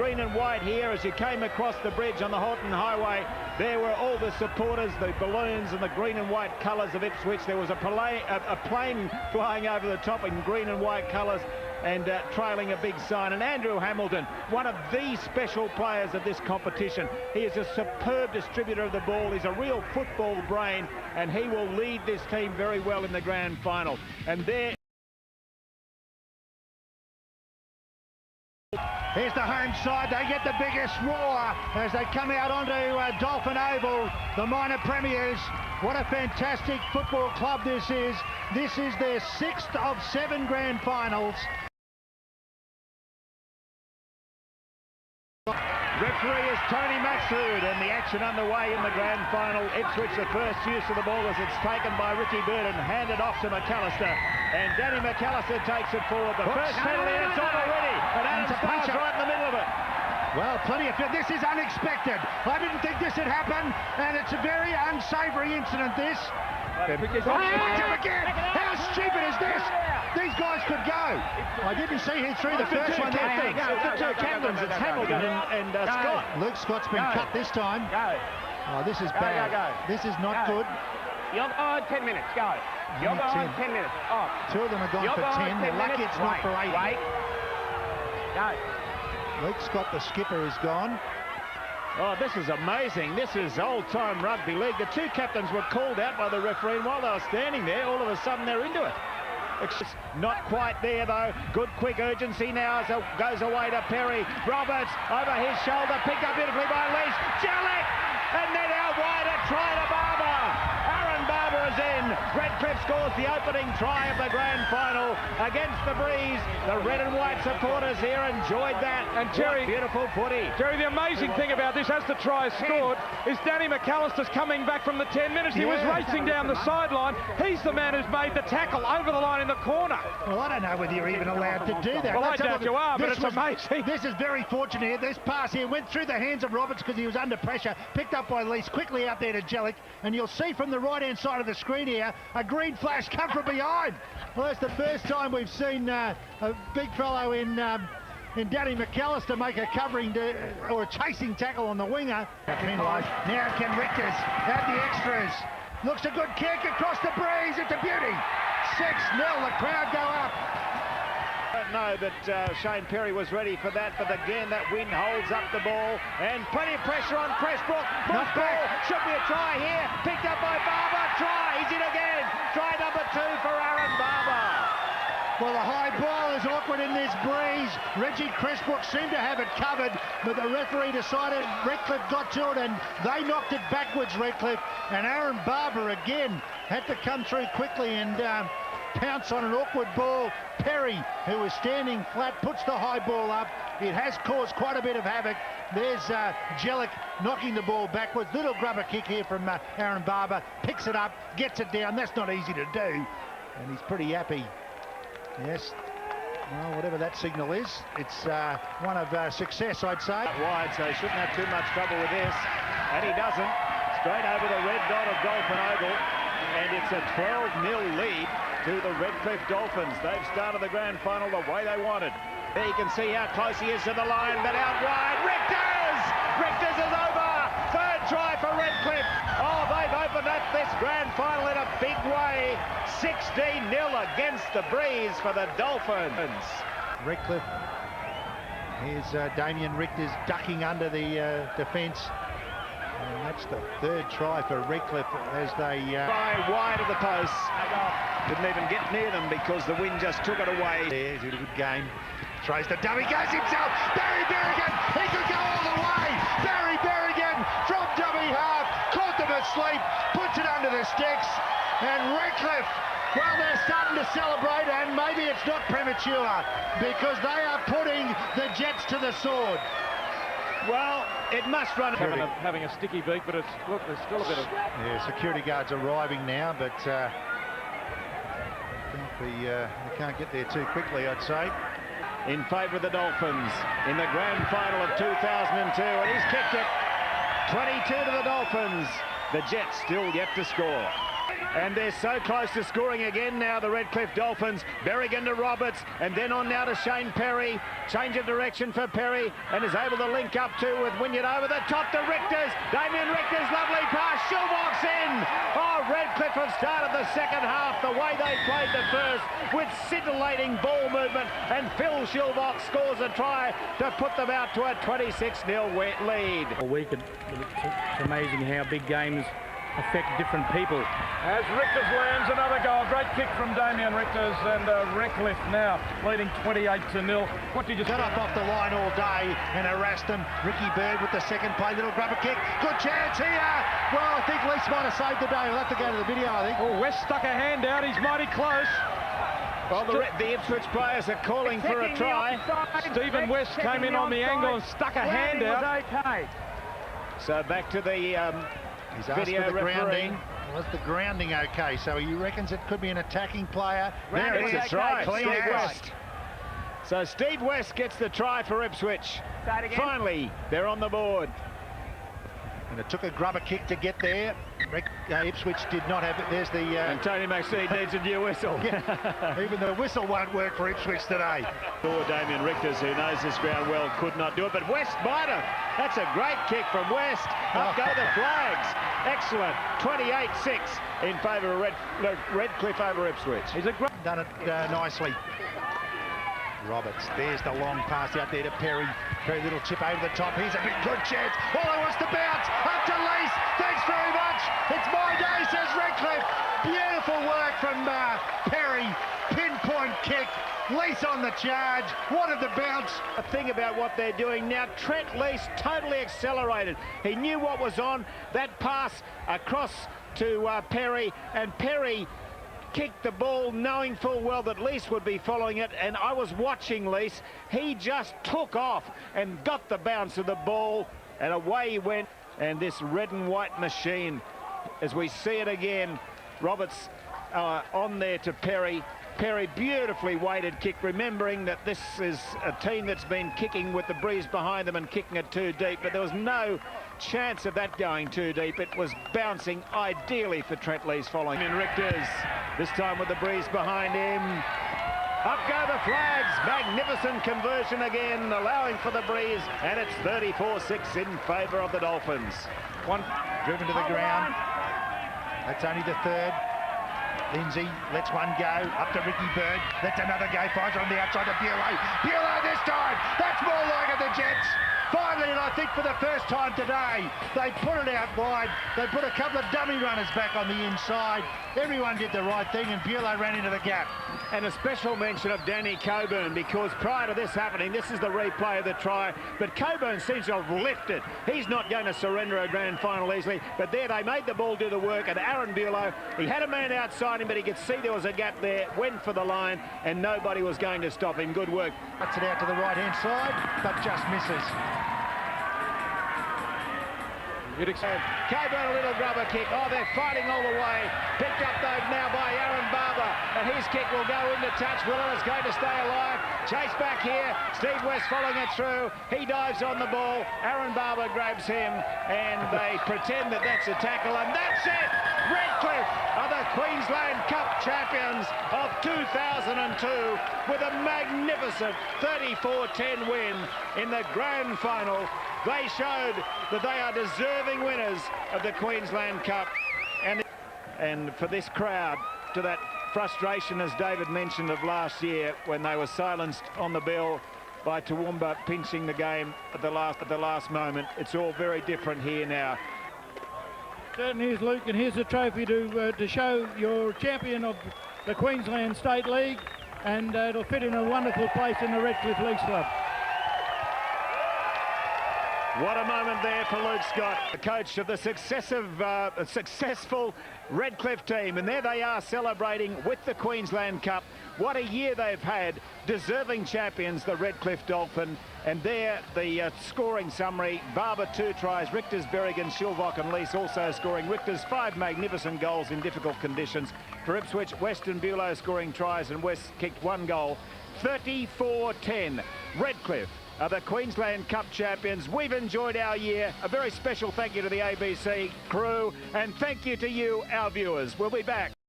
green and white here as you came across the bridge on the Horton Highway. There were all the supporters, the balloons and the green and white colours of Ipswich. There was a plane flying over the top in green and white colours and trailing a big sign. And Andrew Hamilton, one of the special players of this competition. He is a superb distributor of the ball. He's a real football brain, and he will lead this team very well in the grand final. And there... Here's the home side. They get the biggest roar as they come out onto Dolphin Oval, the minor premiers. What a fantastic football club this is. This is their 6th of 7 grand finals. Referee is Tony Maxud, and the action underway in the grand final. Ipswich, the first use of the ball as it's taken by Ricky Bird and handed off to McAllister. And Danny McAllister takes it forward. The first penalty, and it's on already. And Adam Starr's right in the middle of it. Well, plenty of... This is unexpected. I didn't think this would happen, and it's a very unsavoury incident, this. Again! How stupid is this? These guys could go. I didn't see who threw the first one there. The two captains, it's Hamilton and Scott. Luke Scott's been cut this time. Oh, this is bad. This is not good. You're on 10 minutes, go. You're on 10 minutes. Oh. 2 of them are gone for 10. They're lucky it's not for 8. Wait. Go. Luke Scott, the skipper, is gone. Oh, this is amazing. This is old-time rugby league. The two captains were called out by the referee, and while they were standing there, all of a sudden they're into it. It's not quite there, though. Good quick urgency now as it goes away to Perry. Roberts over his shoulder, picked up beautifully by Leach. Jellick! And then out wide, a try to Barber. Aaron Barber is in. Redcliffe scores the opening try of the grand final against the Breeze. The red and white supporters here enjoyed that. And Jerry, beautiful footy. Jerry, the amazing thing about this, as the try is scored, is Danny McAllister's coming back from the 10 minutes. He was racing down the sideline. He's the man who's made the tackle over the line in the corner. Well, I don't know whether you're even allowed to do that. Well, I doubt you are, but it's amazing. This is very fortunate here. This pass here went through the hands of Roberts because he was under pressure, picked up by Leach, quickly out there to Jellick, and you'll see from the right-hand side of the screen here, a green flash come from behind. Well, that's the first time we've seen a big fellow in Danny McAllister make a covering or a chasing tackle on the winger. Penalised. Now can Richters have the extras. Looks a good kick across the Breeze. It's a beauty. 6-0. The crowd go up. I don't know that Shane Perry was ready for that, but again that wind holds up the ball and plenty of pressure on Pressbrook. Ball should be a try here, picked up by Barber. Try, he's in again. Try number 2 for Aaron Barber. Well, the high ball is awkward in this Breeze. Reggie Pressbrook seemed to have it covered, but the referee decided Redcliffe got to it and they knocked it backwards, Redcliffe. And Aaron Barber again had to come through quickly and pounce on an awkward ball. Perry, who was standing flat, puts the high ball up. It has caused quite a bit of havoc. There's Jellick knocking the ball backwards. Little grubber kick here from Aaron Barber. Picks it up, gets it down. That's not easy to do. And he's pretty happy. Yes. Well, whatever that signal is, it's one of success, I'd say. Wide, so he shouldn't have too much trouble with this. And he doesn't. Straight over the red dot of Dolphin Oval. And it's a 12-0 lead to the Redcliffe Dolphins. They've started the grand final the way they wanted. There you can see how close he is to the line, but out wide, Richters! Richters is over! Third try for Redcliffe. Oh, they've opened up this grand final in a big way. 16-0 against the Breeze for the Dolphins. Redcliffe. Here's Damien Richters ducking under the defence. And that's the 3rd try for Redcliffe as they... Try wide of the post. Didn't even get near them because the wind just took it away. There's a good game. Throws the dummy, goes himself. Barry Berrigan, he could go all the way. Barry Berrigan from dummy half, caught them asleep, puts it under the sticks. And Redcliffe, well, they're starting to celebrate, and maybe it's not premature because they are putting the Jets to the sword. Well, it must run. Having a sticky beak, but look, there's still a bit of... Yeah, security guards arriving now, but I think they can't get there too quickly, I'd say. In favour of the Dolphins in the grand final of 2002, and he's kicked it. 22 to the Dolphins. The Jets still yet to score. And they're so close to scoring again now, the Redcliffe Dolphins. Berrigan to Roberts, and then on now to Shane Perry. Change of direction for Perry, and is able to link up to with Wynyard over the top to Richters. Damien Richters, lovely pass. Schulbach's in. Oh, Redcliffe have started the second half the way they played the first, with scintillating ball movement, and Phil Schulbach scores a try to put them out to a 26-0 lead. All week, it's amazing how big games affect different people. As Richters lands another goal, great kick from Damien Richters, and Redcliffe now leading 28-0. What did you Got up off the line all day and harassed them. Ricky Bird with the second play, little grubber kick. Good chance here. Well, I think Lease might have saved the day. We'll have to go to the video, I think. Oh, West stuck a hand out. He's mighty close. Well, the Ipswich players are calling for a try. Stephen West came in on the angle and stuck a hand out. Okay. So back to the He's asked video for the referee. grounding. Was the grounding okay? So he reckons it could be an attacking player. There it is, It's right. clean Steve out. West. So Steve West gets the try for Ipswich. Start again. Finally, they're on the board. And it took a grubber kick to get there. Ipswich did not have it. There's the... And Tony McSeed needs a new whistle. Even the whistle won't work for Ipswich today. Poor Damien Richters, who knows this ground well, could not do it. But West might have. That's a great kick from West. Up go the flags. Excellent. 28-6 in favour of Redcliffe over Ipswich. He's done it nicely. Roberts, there's the long pass out there to Perry. Very little chip over the top. Here's a big good chance. Oh, he wants to bounce. Up to Lease. Thanks very much. It's my day, says Redcliffe. Beautiful work from Perry. Pinpoint kick. Lease on the charge. Wanted the bounce. The thing about what they're doing now, Trent Lease totally accelerated. He knew what was on. That pass across to Perry, and Perry kicked the ball knowing full well that Lease would be following it, and I was watching Lease. He just took off and got the bounce of the ball, and away he went. And this red and white machine, as we see it again, Roberts on there to Perry. Perry, beautifully weighted kick, remembering that this is a team that's been kicking with the breeze behind them and kicking it too deep, but there was no chance of that going too deep. It was bouncing ideally for Trent Lease following in Richters, this time with the breeze behind him. Up go the flags. Magnificent conversion again, allowing for the breeze, and it's 34-6 in favour of the Dolphins. One driven to the ground. That's only the third. Lindsay lets one go, up to Ricky Bird, lets another go, fires on the outside to Bulow. Bulow this time, that's more like it, the Jets. Finally, and I think for the first time today, they put it out wide. They put a couple of dummy runners back on the inside. Everyone did the right thing, and Bulow ran into the gap. And a special mention of Danny Coburn, because prior to this happening, this is the replay of the try, but Coburn seems to have lifted. He's not going to surrender a grand final easily, but there they made the ball do the work, and Aaron Bulow, he had a man outside him, but he could see there was a gap there, went for the line, and nobody was going to stop him. Good work. Cuts it out to the right-hand side, but just misses. Coburn, a little rubber kick. Oh, they're fighting all the way. Picked up though now by Aaron Barber, and his kick will go into touch. Willer is going to stay alive. Chase back here. Steve West following it through. He dives on the ball. Aaron Barber grabs him, and they pretend that that's a tackle, and that's it. Redcliffe are the Queensland Cup champions of 2002 with a magnificent 34-10 win in the grand final. They showed that they are deserving winners of the Queensland Cup. And for this crowd, to that frustration, as David mentioned, of last year when they were silenced on the bell by Toowoomba pinching the game at the last moment, it's all very different here now. Certainly is, Luke, and here's a trophy to show you're champion of the Queensland State League, and it'll fit in a wonderful place in the Redcliffe Leagues Club. What a moment there for Luke Scott, the coach of the successful Redcliffe team. And there they are celebrating with the Queensland Cup. What a year they've had. Deserving champions, the Redcliffe Dolphin. And there, the scoring summary. Barber 2 tries, Richters, Berrigan, Schulbach and Lease also scoring. Richters 5 magnificent goals in difficult conditions. For Ipswich, West and Bulow scoring tries, and West kicked 1 goal. 34-10, Redcliffe are the Queensland Cup champions. We've enjoyed our year. A very special thank you to the ABC crew, and thank you to you, our viewers. We'll be back.